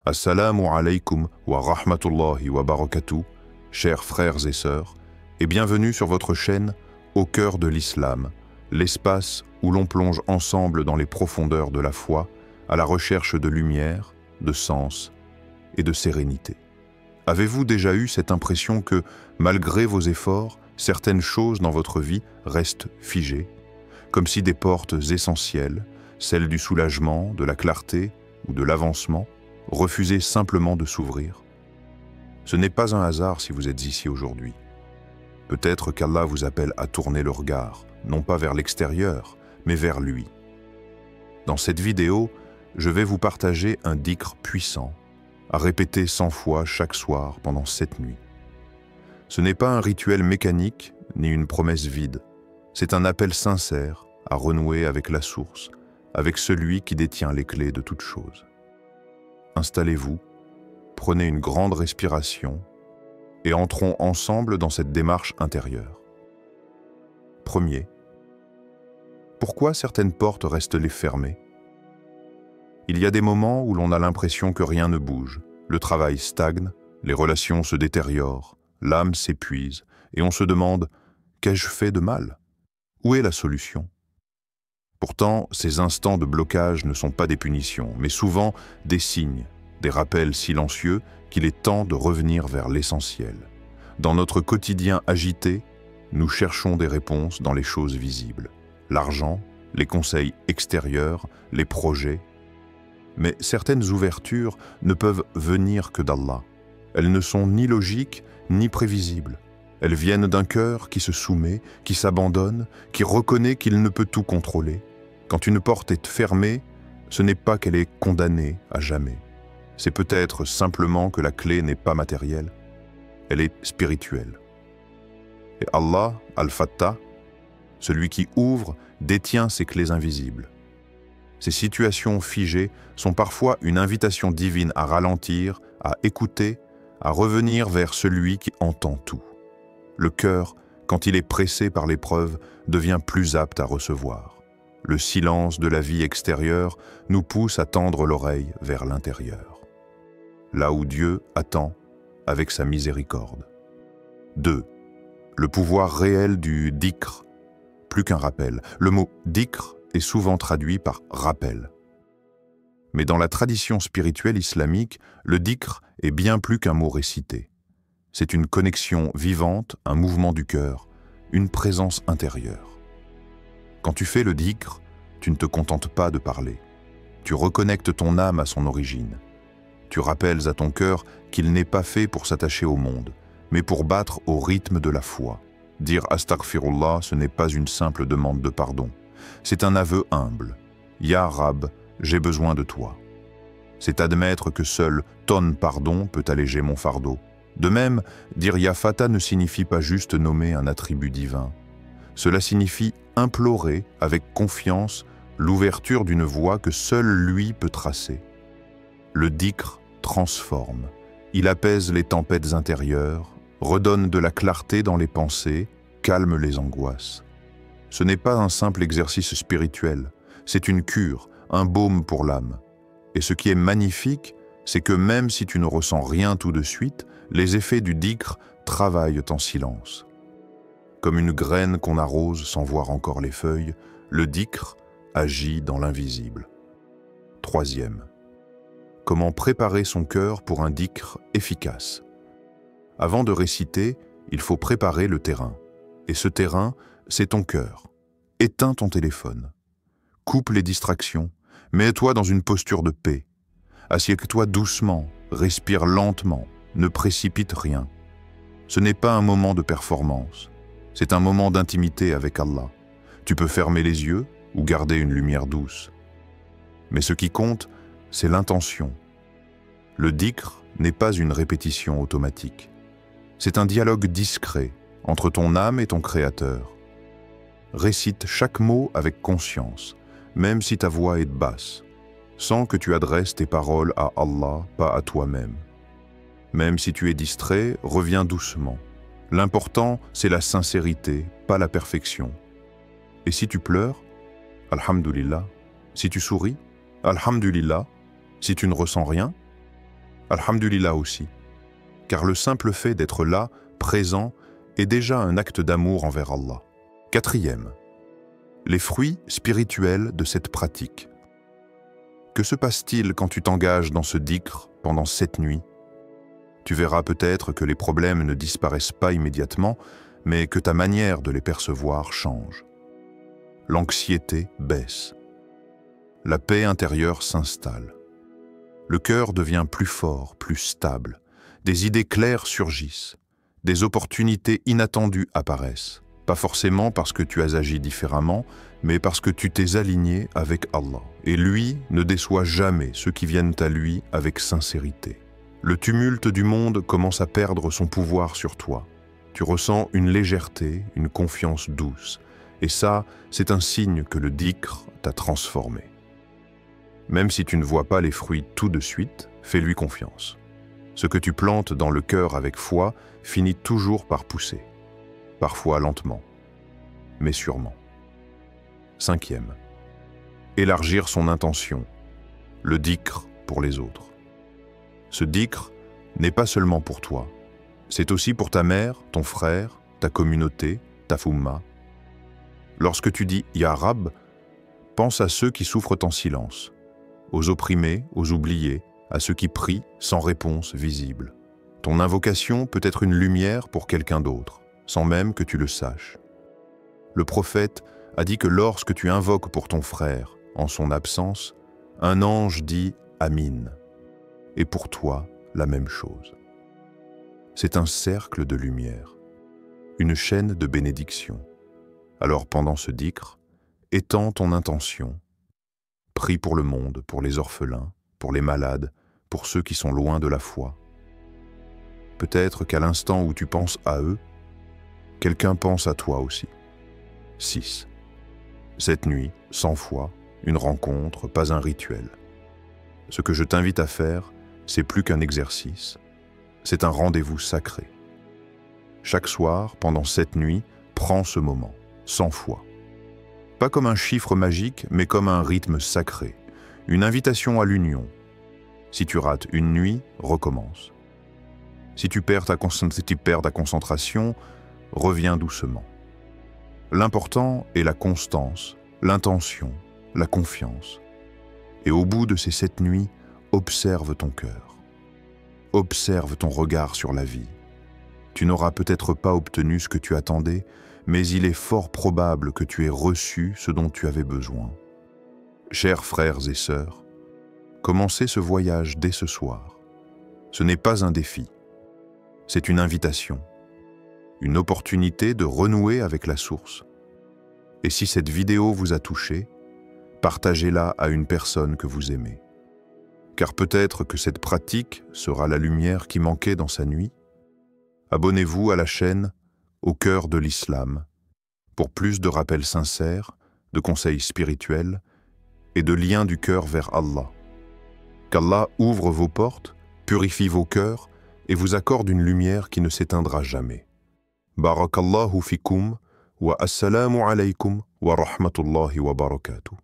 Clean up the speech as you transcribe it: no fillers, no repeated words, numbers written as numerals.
Assalamu alaikum wa rahmatullahi wa barakatuh, chers frères et sœurs, et bienvenue sur votre chaîne Au cœur de l'islam, l'espace où l'on plonge ensemble dans les profondeurs de la foi, à la recherche de lumière, de sens et de sérénité. Avez-vous déjà eu cette impression que, malgré vos efforts, certaines choses dans votre vie restent figées, comme si des portes essentielles, celles du soulagement, de la clarté ou de l'avancement, refusaient simplement de s'ouvrir? Ce n'est pas un hasard si vous êtes ici aujourd'hui. Peut-être qu'Allah vous appelle à tourner le regard, non pas vers l'extérieur, mais vers lui. Dans cette vidéo, je vais vous partager un dhikr puissant, à répéter 100 fois chaque soir pendant 7 nuits. Ce n'est pas un rituel mécanique, ni une promesse vide. C'est un appel sincère à renouer avec la source, avec celui qui détient les clés de toutes choses. Installez-vous, prenez une grande respiration et entrons ensemble dans cette démarche intérieure. Premier, pourquoi certaines portes restent-elles fermées? Il y a des moments où l'on a l'impression que rien ne bouge, le travail stagne, les relations se détériorent, l'âme s'épuise et on se demande « qu'ai-je fait de mal? Où est la solution ?» Pourtant, ces instants de blocage ne sont pas des punitions, mais souvent des signes, des rappels silencieux qu'il est temps de revenir vers l'essentiel. Dans notre quotidien agité, nous cherchons des réponses dans les choses visibles. L'argent, les conseils extérieurs, les projets. Mais certaines ouvertures ne peuvent venir que d'Allah. Elles ne sont ni logiques, ni prévisibles. Elles viennent d'un cœur qui se soumet, qui s'abandonne, qui reconnaît qu'il ne peut tout contrôler. Quand une porte est fermée, ce n'est pas qu'elle est condamnée à jamais. C'est peut-être simplement que la clé n'est pas matérielle, elle est spirituelle. Et Allah, Al-Fattah, celui qui ouvre, détient ces clés invisibles. Ces situations figées sont parfois une invitation divine à ralentir, à écouter, à revenir vers celui qui entend tout. Le cœur, quand il est pressé par l'épreuve, devient plus apte à recevoir. Le silence de la vie extérieure nous pousse à tendre l'oreille vers l'intérieur. Là où Dieu attend avec sa miséricorde. 2. Le pouvoir réel du dhikr, plus qu'un rappel. Le mot dhikr est souvent traduit par rappel. Mais dans la tradition spirituelle islamique, le dhikr est bien plus qu'un mot récité. C'est une connexion vivante, un mouvement du cœur, une présence intérieure. Quand tu fais le dhikr, tu ne te contentes pas de parler. Tu reconnectes ton âme à son origine. Tu rappelles à ton cœur qu'il n'est pas fait pour s'attacher au monde, mais pour battre au rythme de la foi. Dire « Astaghfirullah » ce n'est pas une simple demande de pardon. C'est un aveu humble. « Ya Rab, j'ai besoin de toi ». C'est admettre que seul ton pardon peut alléger mon fardeau. De même, dire « Ya Fatah » ne signifie pas juste nommer un attribut divin. Cela signifie implorer avec confiance l'ouverture d'une voie que seul lui peut tracer. Le dhikr transforme. Il apaise les tempêtes intérieures, redonne de la clarté dans les pensées, calme les angoisses. Ce n'est pas un simple exercice spirituel, c'est une cure, un baume pour l'âme. Et ce qui est magnifique, c'est que même si tu ne ressens rien tout de suite, les effets du dhikr travaillent en silence. Comme une graine qu'on arrose sans voir encore les feuilles, le dhikr agit dans l'invisible. 3e. Comment préparer son cœur pour un dhikr efficace? Avant de réciter, il faut préparer le terrain. Et ce terrain, c'est ton cœur. Éteins ton téléphone. Coupe les distractions. Mets-toi dans une posture de paix. Assieds-toi doucement, respire lentement, ne précipite rien. Ce n'est pas un moment de performance. C'est un moment d'intimité avec Allah. Tu peux fermer les yeux ou garder une lumière douce. Mais ce qui compte, c'est l'intention. Le dhikr n'est pas une répétition automatique. C'est un dialogue discret entre ton âme et ton Créateur. Récite chaque mot avec conscience, même si ta voix est basse, sans que tu adresses tes paroles à Allah, pas à toi-même. Même si tu es distrait, reviens doucement. L'important, c'est la sincérité, pas la perfection. Et si tu pleures, alhamdulillah. Si tu souris, alhamdulillah. Si tu ne ressens rien, Alhamdulillah aussi, car le simple fait d'être là, présent, est déjà un acte d'amour envers Allah. Quatrième, les fruits spirituels de cette pratique. Que se passe-t-il quand tu t'engages dans ce dhikr pendant 7 nuits? Tu verras peut-être que les problèmes ne disparaissent pas immédiatement, mais que ta manière de les percevoir change. L'anxiété baisse. La paix intérieure s'installe. Le cœur devient plus fort, plus stable. Des idées claires surgissent. Des opportunités inattendues apparaissent. Pas forcément parce que tu as agi différemment, mais parce que tu t'es aligné avec Allah. Et lui ne déçoit jamais ceux qui viennent à lui avec sincérité. Le tumulte du monde commence à perdre son pouvoir sur toi. Tu ressens une légèreté, une confiance douce. Et ça, c'est un signe que le dhikr t'a transformé. Même si tu ne vois pas les fruits tout de suite, fais-lui confiance. Ce que tu plantes dans le cœur avec foi finit toujours par pousser. Parfois lentement, mais sûrement. Cinquième, élargir son intention, le dhikr pour les autres. Ce dhikr n'est pas seulement pour toi, c'est aussi pour ta mère, ton frère, ta communauté, ta foumma. Lorsque tu dis « Ya Rab », pense à ceux qui souffrent en silence, aux opprimés, aux oubliés, à ceux qui prient sans réponse visible. Ton invocation peut être une lumière pour quelqu'un d'autre, sans même que tu le saches. Le prophète a dit que lorsque tu invoques pour ton frère, en son absence, un ange dit « Amin ». Et pour toi, la même chose. C'est un cercle de lumière, une chaîne de bénédiction. Alors pendant ce dhikr, étends ton intention. Prie pour le monde, pour les orphelins, pour les malades, pour ceux qui sont loin de la foi. Peut-être qu'à l'instant où tu penses à eux, quelqu'un pense à toi aussi. 6. Cette nuit, 100 fois, une rencontre, pas un rituel. Ce que je t'invite à faire, c'est plus qu'un exercice, c'est un rendez-vous sacré. Chaque soir, pendant 7 nuits, prends ce moment, 100 fois. Pas comme un chiffre magique, mais comme un rythme sacré, une invitation à l'union. Si tu rates une nuit, recommence. Si tu perds ta concentration, reviens doucement. L'important est la constance, l'intention, la confiance. Et au bout de ces 7 nuits, observe ton cœur. Observe ton regard sur la vie. Tu n'auras peut-être pas obtenu ce que tu attendais, mais il est fort probable que tu aies reçu ce dont tu avais besoin. Chers frères et sœurs, commencez ce voyage dès ce soir. Ce n'est pas un défi, c'est une invitation, une opportunité de renouer avec la source. Et si cette vidéo vous a touché, partagez-la à une personne que vous aimez. Car peut-être que cette pratique sera la lumière qui manquait dans sa nuit. Abonnez-vous à la chaîne Au cœur de l'islam pour plus de rappels sincères, de conseils spirituels et de liens du cœur vers Allah. Qu'Allah ouvre vos portes, purifie vos cœurs et vous accorde une lumière qui ne s'éteindra jamais. Barakallahu fikum wa assalamu alaykum wa rahmatullahi wa barakatuh.